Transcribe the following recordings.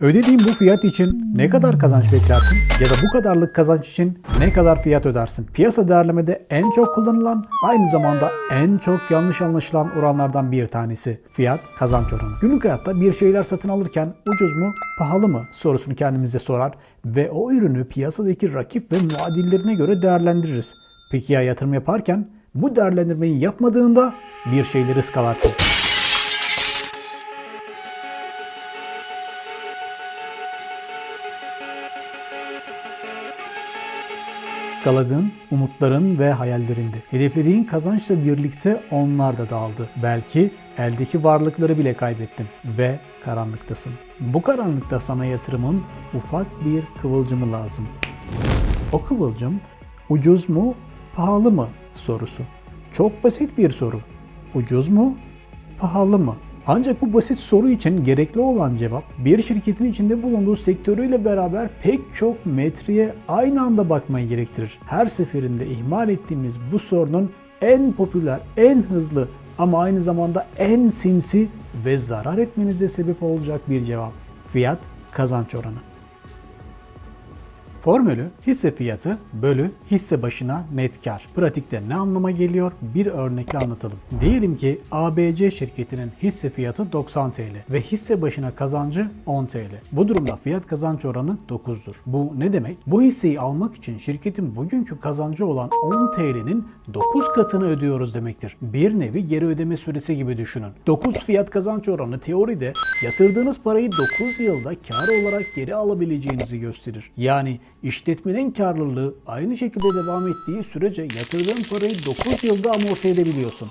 Ödediğin bu fiyat için ne kadar kazanç beklersin ya da bu kadarlık kazanç için ne kadar fiyat ödersin? Piyasa değerlemede en çok kullanılan, aynı zamanda en çok yanlış anlaşılan oranlardan bir tanesi fiyat kazanç oranı. Günlük hayatta bir şeyler satın alırken ucuz mu, pahalı mı sorusunu kendimize sorar ve o ürünü piyasadaki rakip ve muadillerine göre değerlendiririz. Peki ya yatırım yaparken bu değerlendirmeyi yapmadığında bir şeyleri ıskalarsın. Galadığın umutların ve hayallerindi. Hedeflediğin kazançla birlikte onlar da dağıldı. Belki eldeki varlıkları bile kaybettin ve karanlıktasın. Bu karanlıkta sana yatırımın ufak bir kıvılcımı lazım. O kıvılcım ucuz mu, pahalı mı sorusu. Çok basit bir soru. Ucuz mu, pahalı mı? Ancak bu basit soru için gerekli olan cevap bir şirketin içinde bulunduğu sektörüyle beraber pek çok metriğe aynı anda bakmayı gerektirir. Her seferinde ihmal ettiğimiz bu sorunun en popüler, en hızlı ama aynı zamanda en sinsi ve zarar etmenize sebep olacak bir cevap. Fiyat kazanç oranı. Formülü hisse fiyatı bölü hisse başına net kar. Pratikte ne anlama geliyor? Bir örnekle anlatalım. Diyelim ki ABC şirketinin hisse fiyatı 90 TL ve hisse başına kazancı 10 TL. Bu durumda fiyat kazanç oranı 9'dur. Bu ne demek? Bu hisseyi almak için şirketin bugünkü kazancı olan 10 TL'nin 9 katını ödüyoruz demektir. Bir nevi geri ödeme süresi gibi düşünün. 9 fiyat kazanç oranı teoride yatırdığınız parayı 9 yılda kar olarak geri alabileceğinizi gösterir. Yani İşletmenin karlılığı aynı şekilde devam ettiği sürece yatırdığın parayı 9 yılda amorti edebiliyorsun.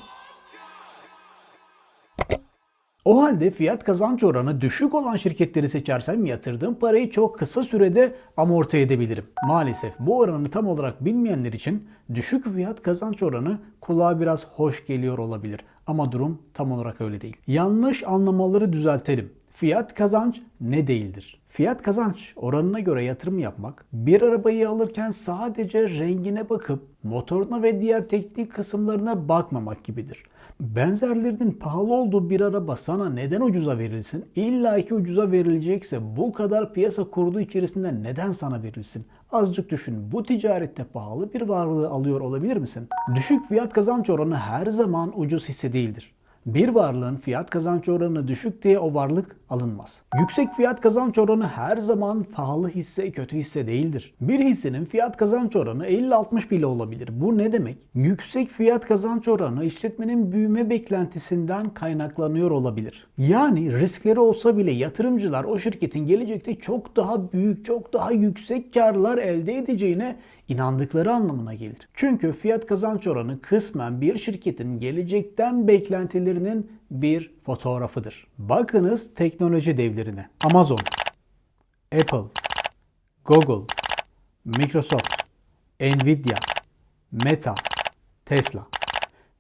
O halde fiyat kazanç oranı düşük olan şirketleri seçersem yatırdığım parayı çok kısa sürede amorti edebilirim. Maalesef bu oranı tam olarak bilmeyenler için düşük fiyat kazanç oranı kulağa biraz hoş geliyor olabilir. Ama durum tam olarak öyle değil. Yanlış anlamaları düzeltelim. Fiyat kazanç ne değildir? Fiyat kazanç oranına göre yatırım yapmak, bir arabayı alırken sadece rengine bakıp motoruna ve diğer teknik kısımlarına bakmamak gibidir. Benzerlerinin pahalı olduğu bir araba sana neden ucuza verilsin? İlla ki ucuza verilecekse bu kadar piyasa kurulu içerisinde neden sana verilsin? Azıcık düşün, bu ticarette pahalı bir varlığı alıyor olabilir misin? Düşük fiyat kazanç oranı her zaman ucuz hisse değildir. Bir varlığın fiyat kazanç oranı düşük diye o varlık alınmaz. Yüksek fiyat kazanç oranı her zaman pahalı hisse, kötü hisse değildir. Bir hissenin fiyat kazanç oranı 50-60 bile olabilir. Bu ne demek? Yüksek fiyat kazanç oranı işletmenin büyüme beklentisinden kaynaklanıyor olabilir. Yani riskleri olsa bile yatırımcılar o şirketin gelecekte çok daha büyük, çok daha yüksek karlar elde edeceğine inandıkları anlamına gelir. Çünkü fiyat kazanç oranı kısmen bir şirketin gelecekten beklentilerinin bir fotoğrafıdır. Bakınız teknoloji devlerine. Amazon, Apple, Google, Microsoft, Nvidia, Meta, Tesla.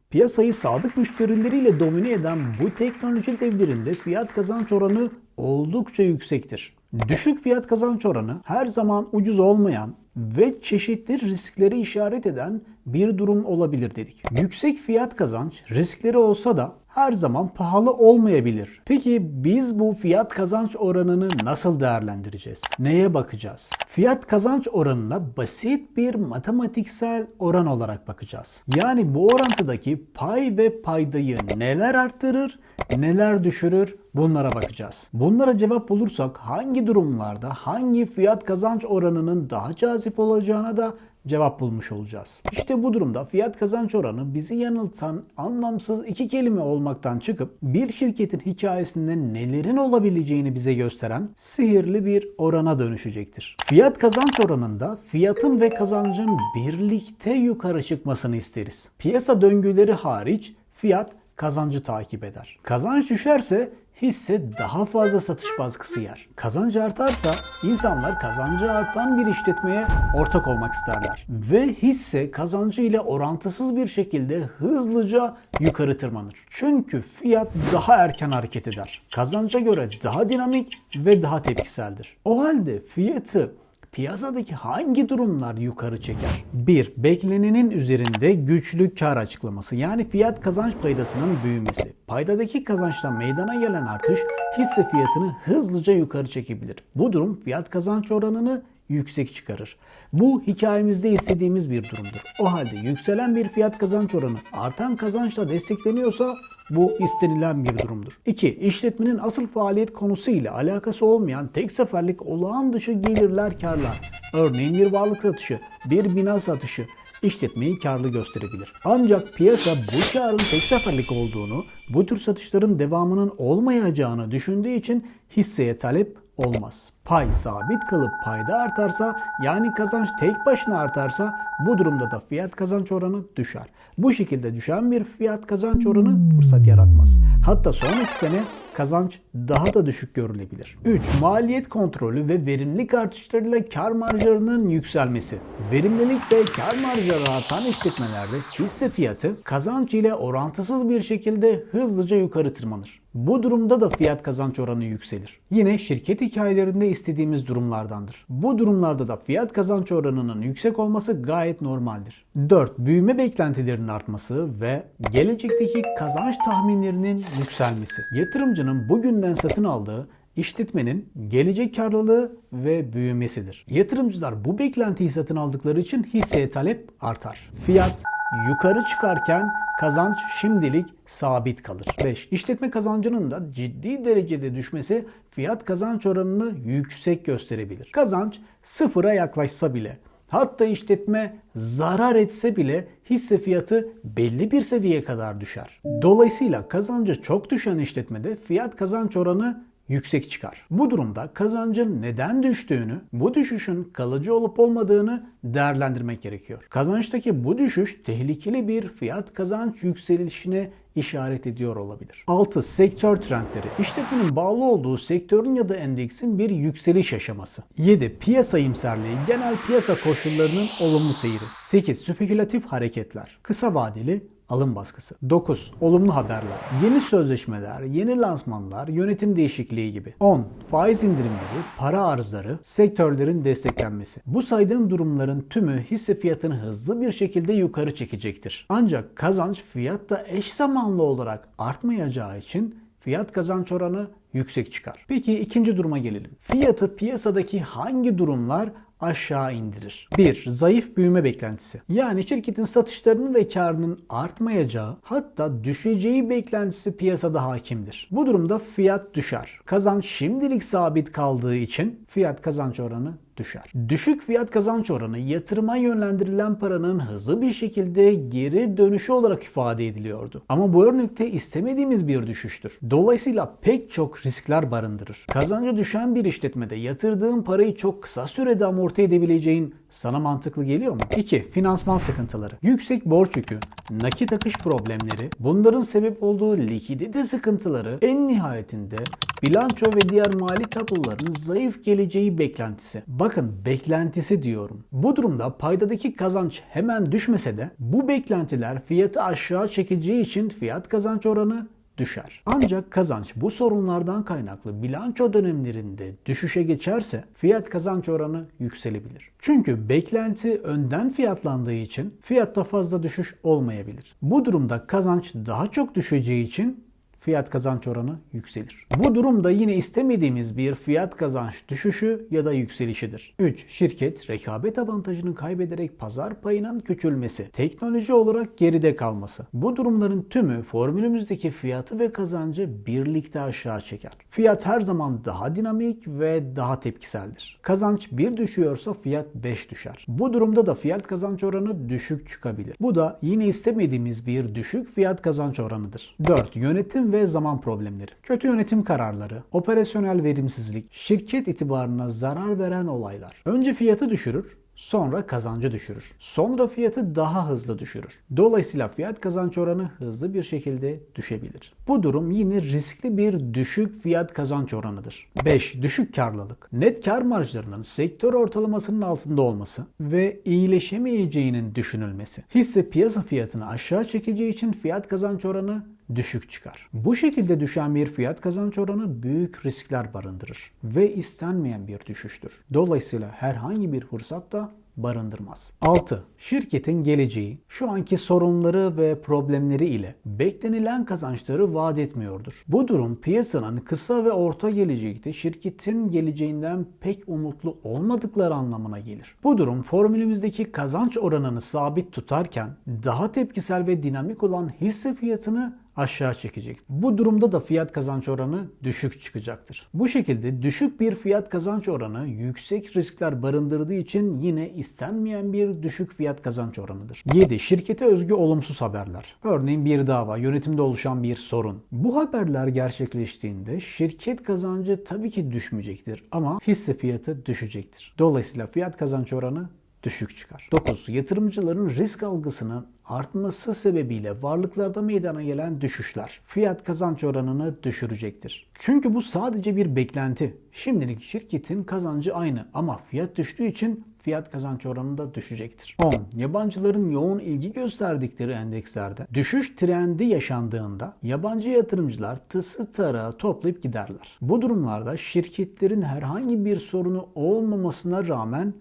Piyasayı sadık müşterileriyle domine eden bu teknoloji devlerinde fiyat kazanç oranı oldukça yüksektir. Düşük fiyat kazanç oranı her zaman ucuz olmayan ve çeşitli riskleri işaret eden bir durum olabilir dedik. Yüksek fiyat kazanç riskleri olsa da her zaman pahalı olmayabilir. Peki biz bu fiyat kazanç oranını nasıl değerlendireceğiz? Neye bakacağız? Fiyat kazanç oranına basit bir matematiksel oran olarak bakacağız. Yani bu orantıdaki pay ve paydayı neler arttırır, neler düşürür bunlara bakacağız. Bunlara cevap bulursak hangi durumlarda hangi fiyat kazanç oranının daha cazip olacağına da cevap bulmuş olacağız. İşte bu durumda fiyat kazanç oranı bizi yanıltan anlamsız iki kelime olmaktan çıkıp bir şirketin hikayesinde nelerin olabileceğini bize gösteren sihirli bir orana dönüşecektir. Fiyat kazanç oranında fiyatın ve kazancın birlikte yukarı çıkmasını isteriz. Piyasa döngüleri hariç fiyat kazancı takip eder. Kazanç düşerse hisse daha fazla satış baskısı yer. Kazanç artarsa insanlar kazancı artan bir işletmeye ortak olmak isterler. Ve hisse kazancı ile orantısız bir şekilde hızlıca yukarı tırmanır. Çünkü fiyat daha erken hareket eder. Kazanca göre daha dinamik ve daha tepkiseldir. O halde fiyatı piyasadaki hangi durumlar yukarı çeker? 1. Beklenenin üzerinde güçlü kar açıklaması, yani fiyat kazanç paydasının büyümesi. Paydadaki kazançtan meydana gelen artış hisse fiyatını hızlıca yukarı çekebilir. Bu durum fiyat kazanç oranını yüksek çıkarır. Bu hikayemizde istediğimiz bir durumdur. O halde yükselen bir fiyat kazanç oranı artan kazançla destekleniyorsa bu istenilen bir durumdur. 2. İşletmenin asıl faaliyet konusu ile alakası olmayan tek seferlik olağan dışı gelirler, karlar. Örneğin bir varlık satışı, bir bina satışı işletmeyi karlı gösterebilir. Ancak piyasa bu karın tek seferlik olduğunu, bu tür satışların devamının olmayacağını düşündüğü için hisseye talep olmaz. Pay sabit kalıp payda artarsa, yani kazanç tek başına artarsa, bu durumda da fiyat kazanç oranı düşer. Bu şekilde düşen bir fiyat kazanç oranı fırsat yaratmaz. Hatta sonraki sene kazanç daha da düşük görülebilir. 3. Maliyet kontrolü ve verimlilik artışlarıyla kar marjlarının yükselmesi. Verimlilik ve kar marjları artan işletmelerde hisse fiyatı kazanç ile orantısız bir şekilde hızlıca yukarı tırmanır. Bu durumda da fiyat kazanç oranı yükselir. Yine şirket hikayelerinde istediğimiz durumlardandır. Bu durumlarda da fiyat kazanç oranının yüksek olması gayet normaldir. 4. Büyüme beklentilerinin artması ve gelecekteki kazanç tahminlerinin yükselmesi. Yatırımcının bugünden satın aldığı işletmenin gelecek karlılığı ve büyümesidir. Yatırımcılar bu beklentiyi satın aldıkları için hisseye talep artar. Fiyat yukarı çıkarken kazanç şimdilik sabit kalır. 5. İşletme kazancının da ciddi derecede düşmesi fiyat kazanç oranını yüksek gösterebilir. Kazanç sıfıra yaklaşsa bile, hatta işletme zarar etse bile hisse fiyatı belli bir seviyeye kadar düşer. Dolayısıyla kazancı çok düşen işletmede fiyat kazanç oranı yüksek çıkar. Bu durumda kazancın neden düştüğünü, bu düşüşün kalıcı olup olmadığını değerlendirmek gerekiyor. Kazançtaki bu düşüş tehlikeli bir fiyat kazanç yükselişine işaret ediyor olabilir. 6. Sektör trendleri. İşletmenin bağlı olduğu sektörün ya da endeksin bir yükseliş aşaması. 7. Piyasa iyimserliği. Genel piyasa koşullarının olumlu seyri. 8. Spekülatif hareketler. Kısa vadeli alım baskısı. 9. Olumlu haberler. Yeni sözleşmeler, yeni lansmanlar, yönetim değişikliği gibi. 10. Faiz indirimleri, para arzları, sektörlerin desteklenmesi. Bu saydığım durumların tümü hisse fiyatını hızlı bir şekilde yukarı çekecektir. Ancak kazanç fiyatta eş zamanlı olarak artmayacağı için fiyat kazanç oranı yüksek çıkar. Peki ikinci duruma gelelim. Fiyatı piyasadaki hangi durumlar aşağı indirir? 1. Zayıf büyüme beklentisi. Yani şirketin satışlarının ve karının artmayacağı, hatta düşeceği beklentisi piyasada hakimdir. Bu durumda fiyat düşer. Kazanç şimdilik sabit kaldığı için fiyat kazanç oranı düşer. Düşük fiyat kazanç oranı yatırıma yönlendirilen paranın hızlı bir şekilde geri dönüşü olarak ifade ediliyordu. Ama bu örnekte istemediğimiz bir düşüştür. Dolayısıyla pek çok riskler barındırır. Kazancı düşen bir işletmede yatırdığın parayı çok kısa sürede amorti edebileceğin sana mantıklı geliyor mu? 2. Finansman sıkıntıları. Yüksek borç yükü, nakit akış problemleri, bunların sebep olduğu likidite sıkıntıları, en nihayetinde bilanço ve diğer mali tabloların zayıf geleceği beklentisi. Bakın, beklentisi diyorum. Bu durumda paydadaki kazanç hemen düşmese de bu beklentiler fiyatı aşağı çekeceği için fiyat kazanç oranı düşer. Ancak kazanç bu sorunlardan kaynaklı bilanço dönemlerinde düşüşe geçerse fiyat kazanç oranı yükselebilir. Çünkü beklenti önden fiyatlandığı için fiyatta fazla düşüş olmayabilir. Bu durumda kazanç daha çok düşeceği için fiyat kazanç oranı yükselir. Bu durumda yine istemediğimiz bir fiyat kazanç düşüşü ya da yükselişidir. 3. Şirket rekabet avantajını kaybederek pazar payının küçülmesi, teknoloji olarak geride kalması. Bu durumların tümü formülümüzdeki fiyatı ve kazancı birlikte aşağı çeker. Fiyat her zaman daha dinamik ve daha tepkiseldir. Kazanç 1 düşüyorsa fiyat 5 düşer. Bu durumda da fiyat kazanç oranı düşük çıkabilir. Bu da yine istemediğimiz bir düşük fiyat kazanç oranıdır. 4. Yönetim ve zaman problemleri. Kötü yönetim kararları, operasyonel verimsizlik, şirket itibarına zarar veren olaylar. Önce fiyatı düşürür, sonra kazancı düşürür. Sonra fiyatı daha hızlı düşürür. Dolayısıyla fiyat kazanç oranı hızlı bir şekilde düşebilir. Bu durum yine riskli bir düşük fiyat kazanç oranıdır. 5. Düşük karlılık. Net kar marjlarının sektör ortalamasının altında olması ve iyileşemeyeceğinin düşünülmesi. Hisse piyasa fiyatını aşağı çekeceği için fiyat kazanç oranı düşük çıkar. Bu şekilde düşen bir fiyat kazanç oranı büyük riskler barındırır ve istenmeyen bir düşüştür. Dolayısıyla herhangi bir fırsat da barındırmaz. 6. Şirketin geleceği şu anki sorunları ve problemleri ile beklenilen kazançları vaat etmiyordur. Bu durum piyasanın kısa ve orta gelecekte şirketin geleceğinden pek umutlu olmadıkları anlamına gelir. Bu durum formülümüzdeki kazanç oranını sabit tutarken daha tepkisel ve dinamik olan hisse fiyatını aşağı çekecek. Bu durumda da fiyat kazanç oranı düşük çıkacaktır. Bu şekilde düşük bir fiyat kazanç oranı yüksek riskler barındırdığı için yine istenmeyen bir düşük fiyat kazanç oranıdır. 7. Şirkete özgü olumsuz haberler. Örneğin bir dava, yönetimde oluşan bir sorun. Bu haberler gerçekleştiğinde şirket kazancı tabii ki düşmeyecektir ama hisse fiyatı düşecektir. Dolayısıyla fiyat kazanç oranı düşük çıkar. 9. Yatırımcıların risk algısının artması sebebiyle varlıklarda meydana gelen düşüşler fiyat kazanç oranını düşürecektir. Çünkü bu sadece bir beklenti. Şimdilik şirketin kazancı aynı ama fiyat düştüğü için fiyat kazanç oranı da düşecektir. 10. Yabancıların yoğun ilgi gösterdikleri endekslerde düşüş trendi yaşandığında yabancı yatırımcılar tısı tarağı toplayıp giderler. Bu durumlarda şirketlerin herhangi bir sorunu olmamasına rağmen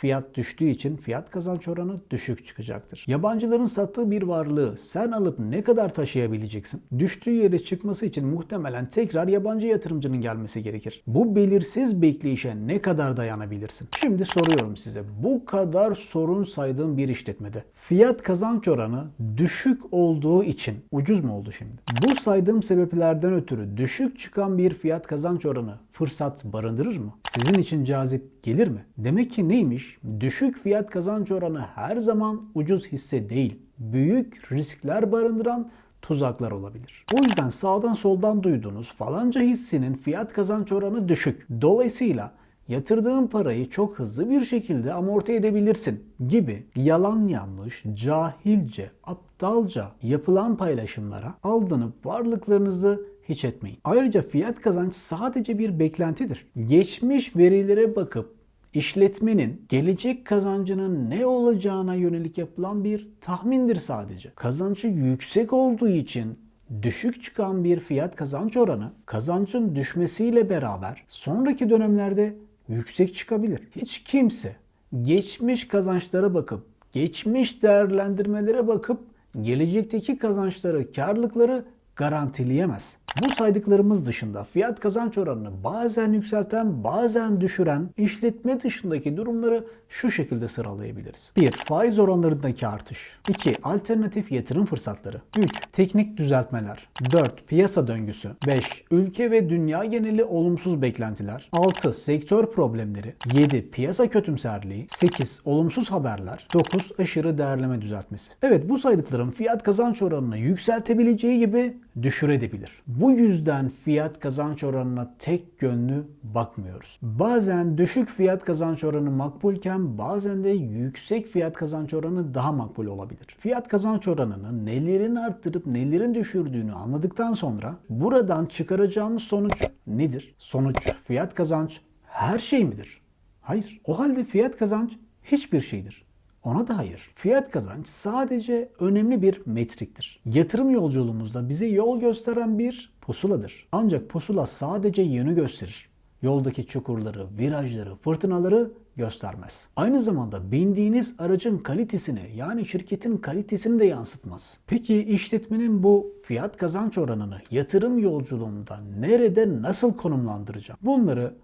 fiyat düştüğü için fiyat kazanç oranı düşük çıkacaktır. Yabancıların sattığı bir varlığı sen alıp ne kadar taşıyabileceksin? Düştüğü yere çıkması için muhtemelen tekrar yabancı yatırımcının gelmesi gerekir. Bu belirsiz bekleyişe ne kadar dayanabilirsin? Şimdi soruyorum size, bu kadar sorun saydığım bir işletmede fiyat kazanç oranı düşük olduğu için ucuz mu oldu şimdi? Bu saydığım sebeplerden ötürü düşük çıkan bir fiyat kazanç oranı fırsat barındırır mı? Sizin için cazip gelir mi? Demek ki neymiş? Düşük fiyat kazanç oranı her zaman ucuz hisse değil, büyük riskler barındıran tuzaklar olabilir. O yüzden sağdan soldan duyduğunuz falanca hissenin fiyat kazanç oranı düşük. Dolayısıyla yatırdığın parayı çok hızlı bir şekilde amorti edebilirsin gibi yalan yanlış, cahilce, aptalca yapılan paylaşımlara aldanıp varlıklarınızı hiç etmeyin. Ayrıca fiyat kazanç sadece bir beklentidir. Geçmiş verilere bakıp işletmenin gelecek kazancının ne olacağına yönelik yapılan bir tahmindir sadece. Kazancı yüksek olduğu için düşük çıkan bir fiyat kazanç oranı kazancın düşmesiyle beraber sonraki dönemlerde yüksek çıkabilir. Hiç kimse geçmiş kazançlara bakıp, geçmiş değerlendirmelere bakıp gelecekteki kazançları, karlılıkları garantileyemez. Bu saydıklarımız dışında fiyat kazanç oranını bazen yükselten, bazen düşüren işletme dışındaki durumları şu şekilde sıralayabiliriz. 1. Faiz oranlarındaki artış. 2. Alternatif yatırım fırsatları. 3. Teknik düzeltmeler. 4. Piyasa döngüsü. 5. Ülke ve dünya geneli olumsuz beklentiler. 6. Sektör problemleri. 7. Piyasa kötümserliği. 8. Olumsuz haberler. 9. Aşırı değerleme düzeltmesi. Evet, bu saydıklarım fiyat kazanç oranını yükseltebileceği gibi düşürebilir. Bu yüzden fiyat kazanç oranına tek yönlü bakmıyoruz. Bazen düşük fiyat kazanç oranı makbulken bazen de yüksek fiyat kazanç oranı daha makbul olabilir. Fiyat kazanç oranını nelerin arttırıp nelerin düşürdüğünü anladıktan sonra buradan çıkaracağımız sonuç nedir? Sonuç fiyat kazanç her şey midir? Hayır. O halde fiyat kazanç hiçbir şeydir. Ona da hayır. Fiyat kazanç sadece önemli bir metriktir. Yatırım yolculuğumuzda bize yol gösteren bir pusuladır. Ancak pusula sadece yönü gösterir. Yoldaki çukurları, virajları, fırtınaları göstermez. Aynı zamanda bindiğiniz aracın kalitesini, yani şirketin kalitesini de yansıtmaz. Peki işletmenin bu fiyat kazanç oranını yatırım yolculuğunda nerede, nasıl konumlandıracağım? Bunları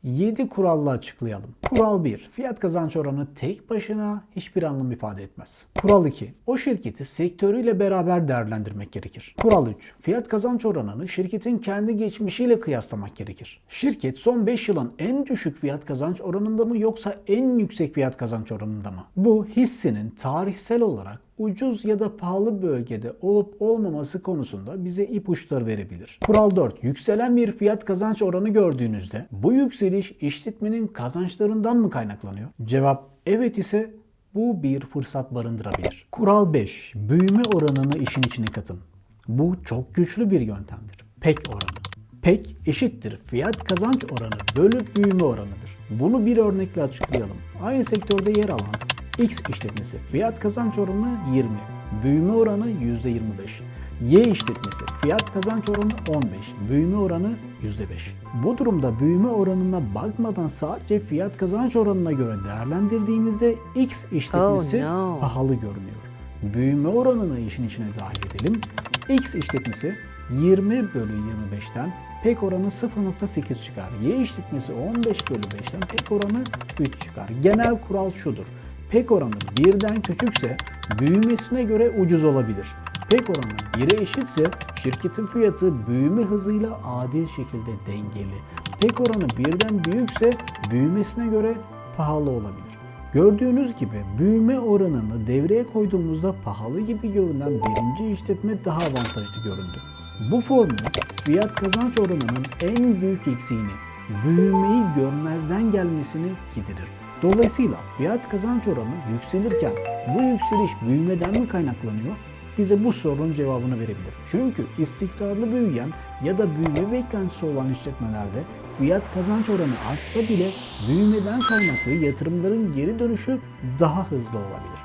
7 kuralla açıklayalım. Kural 1. Fiyat kazanç oranı tek başına hiçbir anlam ifade etmez. Kural 2. O şirketi sektörüyle beraber değerlendirmek gerekir. Kural 3. Fiyat kazanç oranını şirketin kendi geçmişiyle kıyaslamak gerekir. Şirket son 5 yılın en düşük fiyat kazanç oranında mı yoksa en yüksek fiyat kazanç oranında mı? Bu hissenin tarihsel olarak ucuz ya da pahalı bölgede olup olmaması konusunda bize ipuçları verebilir. Kural 4. Yükselen bir fiyat kazanç oranı gördüğünüzde bu yükseliş işletmenin kazançlarından mı kaynaklanıyor? Cevap evet ise bu bir fırsat barındırabilir. Kural 5. Büyüme oranını işin içine katın. Bu çok güçlü bir yöntemdir. PEG oranı. PEG eşittir fiyat kazanç oranı bölü büyüme oranıdır. Bunu bir örnekle açıklayalım. Aynı sektörde yer alan X işletmesi fiyat kazanç oranı 20, büyüme oranı %25. Y işletmesi fiyat kazanç oranı 15, büyüme oranı %5. Bu durumda büyüme oranına bakmadan sadece fiyat kazanç oranına göre değerlendirdiğimizde X işletmesi pahalı görünüyor. Büyüme oranını işin içine dahil edelim. X işletmesi 20/25'ten PEG oranı 0.8 çıkar. Y işletmesi 15/5'ten PEG oranı 3 çıkar. Genel kural şudur. PEG oranı 1'den küçükse büyümesine göre ucuz olabilir. PEG oranı 1'e eşitse şirketin fiyatı büyüme hızıyla adil şekilde dengeli. PEG oranı 1'den büyükse büyümesine göre pahalı olabilir. Gördüğünüz gibi büyüme oranını devreye koyduğumuzda pahalı gibi görünen birinci işletme daha avantajlı göründü. Bu formül fiyat kazanç oranının en büyük eksiğini, büyümeyi görmezden gelmesini giderir. Dolayısıyla fiyat kazanç oranı yükselirken bu yükseliş büyümeden mi kaynaklanıyor? Bize bu sorunun cevabını verebilir. Çünkü istikrarlı büyüyen ya da büyüme beklentisi olan işletmelerde fiyat kazanç oranı artsa bile büyümeden kaynaklı yatırımların geri dönüşü daha hızlı olabilir.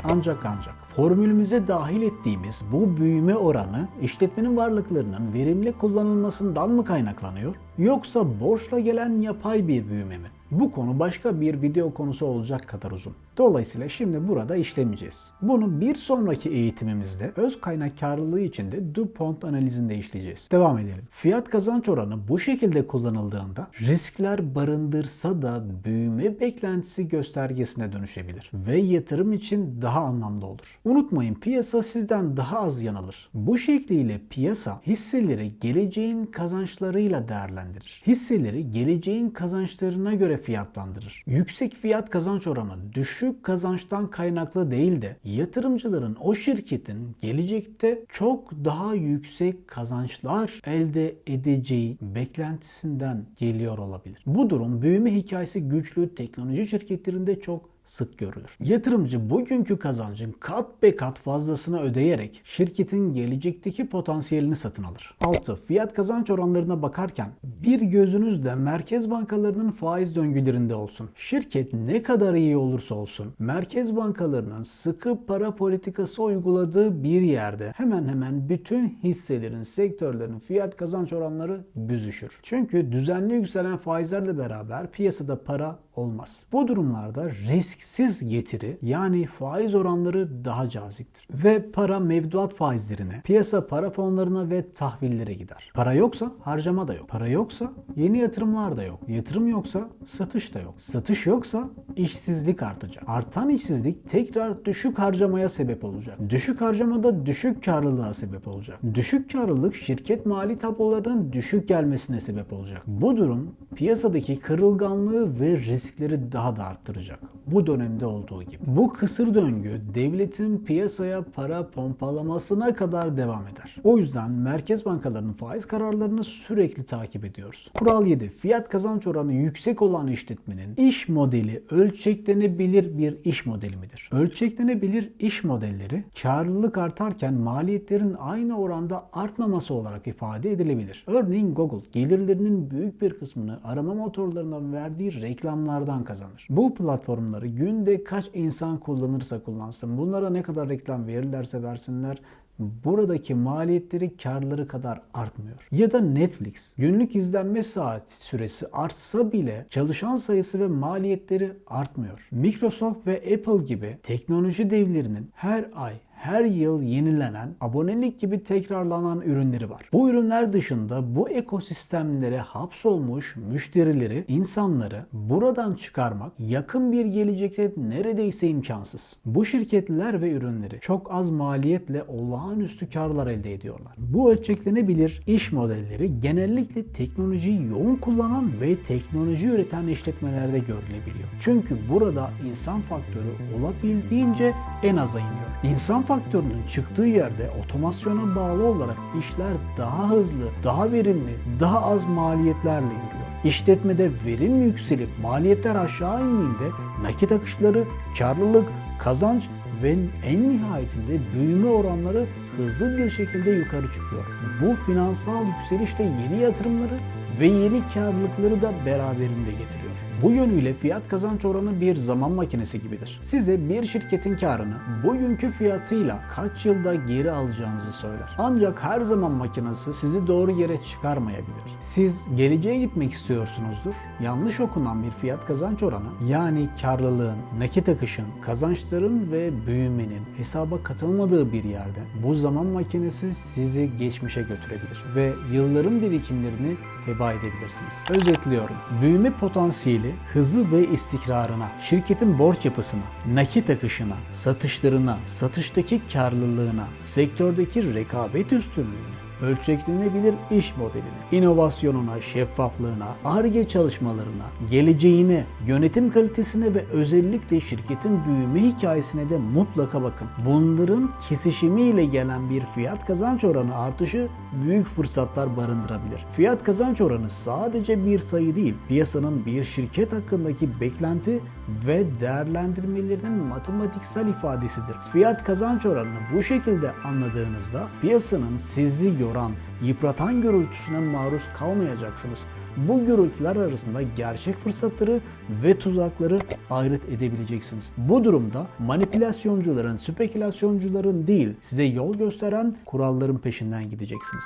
Ancak formülümüze dahil ettiğimiz bu büyüme oranı işletmenin varlıklarının verimli kullanılmasından mı kaynaklanıyor? Yoksa borçla gelen yapay bir büyüme mi? Bu konu başka bir video konusu olacak kadar uzun. Dolayısıyla şimdi burada işlemeyeceğiz. Bunu bir sonraki eğitimimizde öz kaynak karlılığı içinde DuPont analizinde işleyeceğiz. Devam edelim. Fiyat kazanç oranı bu şekilde kullanıldığında riskler barındırsa da büyüme beklentisi göstergesine dönüşebilir ve yatırım için daha anlamlı olur. Unutmayın, piyasa sizden daha az yanılır. Bu şekliyle piyasa hisseleri geleceğin kazançlarıyla değerlendirir. Hisseleri geleceğin kazançlarına göre fiyatlandırır. Yüksek fiyat kazanç oranı düşük kazançtan kaynaklı değil de yatırımcıların o şirketin gelecekte çok daha yüksek kazançlar elde edeceği beklentisinden geliyor olabilir. Bu durum büyüme hikayesi güçlü teknoloji şirketlerinde çok sık görülür. Yatırımcı bugünkü kazancın kat be kat fazlasını ödeyerek şirketin gelecekteki potansiyelini satın alır. 6. Fiyat kazanç oranlarına bakarken bir gözünüz de merkez bankalarının faiz döngülerinde olsun. Şirket ne kadar iyi olursa olsun merkez bankalarının sıkı para politikası uyguladığı bir yerde hemen hemen bütün hisselerin, sektörlerin fiyat kazanç oranları büzüşür. Çünkü düzenli yükselen faizlerle beraber piyasada para olmaz. Bu durumlarda risksiz getiri yani faiz oranları daha caziptir. Ve para mevduat faizlerine, piyasa para fonlarına ve tahvillere gider. Para yoksa harcama da yok. Para yoksa yeni yatırımlar da yok. Yatırım yoksa satış da yok. Satış yoksa işsizlik artacak. Artan işsizlik tekrar düşük harcamaya sebep olacak. Düşük harcamada düşük karlılığa sebep olacak. Düşük karlılık şirket mali tablolarının düşük gelmesine sebep olacak. Bu durum piyasadaki kırılganlığı ve riskleri daha da arttıracak. Bu dönemde olduğu gibi. Bu kısır döngü devletin piyasaya para pompalamasına kadar devam eder. O yüzden merkez bankalarının faiz kararlarını sürekli takip ediyoruz. Kural 7. Fiyat kazanç oranı yüksek olan işletmenin iş modeli ölçeklenebilir bir iş modeli midir? Ölçeklenebilir iş modelleri karlılık artarken maliyetlerin aynı oranda artmaması olarak ifade edilebilir. Örneğin Google gelirlerinin büyük bir kısmını arama motorlarına verdiği reklamlardan kazanır. Bu platformları günde kaç insan kullanırsa kullansın, bunlara ne kadar reklam verirlerse versinler, buradaki maliyetleri karları kadar artmıyor. Ya da Netflix günlük izlenme saat süresi artsa bile çalışan sayısı ve maliyetleri artmıyor. Microsoft ve Apple gibi teknoloji devlerinin her ay her yıl yenilenen, abonelik gibi tekrarlanan ürünleri var. Bu ürünler dışında bu ekosistemlere hapsolmuş müşterileri, insanları buradan çıkarmak yakın bir gelecekte neredeyse imkansız. Bu şirketler ve ürünleri çok az maliyetle olağanüstü karlar elde ediyorlar. Bu ölçeklenebilir iş modelleri genellikle teknolojiyi yoğun kullanan ve teknoloji üreten işletmelerde görülebiliyor. Çünkü burada insan faktörü olabildiğince en aza iniyor. İnsan faktörünün çıktığı yerde otomasyona bağlı olarak işler daha hızlı, daha verimli, daha az maliyetlerle yürüyor. İşletmede verim yükselip maliyetler aşağı indiğinde nakit akışları, karlılık, kazanç ve en nihayetinde büyüme oranları hızlı bir şekilde yukarı çıkıyor. Bu finansal yükselişte yeni yatırımları ve yeni karlılıkları da beraberinde getiriyor. Bu yönüyle fiyat kazanç oranı bir zaman makinesi gibidir. Size bir şirketin karını bugünkü fiyatıyla kaç yılda geri alacağınızı söyler. Ancak her zaman makinesi sizi doğru yere çıkarmayabilir. Siz geleceğe gitmek istiyorsunuzdur. Yanlış okunan bir fiyat kazanç oranı, yani karlılığın, nakit akışın, kazançların ve büyümenin hesaba katılmadığı bir yerde bu zaman makinesi sizi geçmişe götürebilir ve yılların birikimlerini heba edebilirsiniz. Özetliyorum. Büyüme potansiyeli hızı ve istikrarına, şirketin borç yapısına, nakit akışına, satışlarına, satıştaki karlılığına, sektördeki rekabet üstünlüğüne, ölçeklenebilir iş modeline, inovasyonuna, şeffaflığına, Ar-Ge çalışmalarına, geleceğine, yönetim kalitesine ve özellikle şirketin büyüme hikayesine de mutlaka bakın. Bunların kesişimiyle gelen bir fiyat kazanç oranı artışı büyük fırsatlar barındırabilir. Fiyat kazanç oranı sadece bir sayı değil, piyasanın bir şirket hakkındaki beklenti ve değerlendirmelerinin matematiksel ifadesidir. Fiyat kazanç oranını bu şekilde anladığınızda piyasanın sizi yoran, yıpratan gürültüsüne maruz kalmayacaksınız. Bu gürültüler arasında gerçek fırsatları ve tuzakları ayırt edebileceksiniz. Bu durumda manipülasyoncuların, spekülasyoncuların değil, size yol gösteren kuralların peşinden gideceksiniz.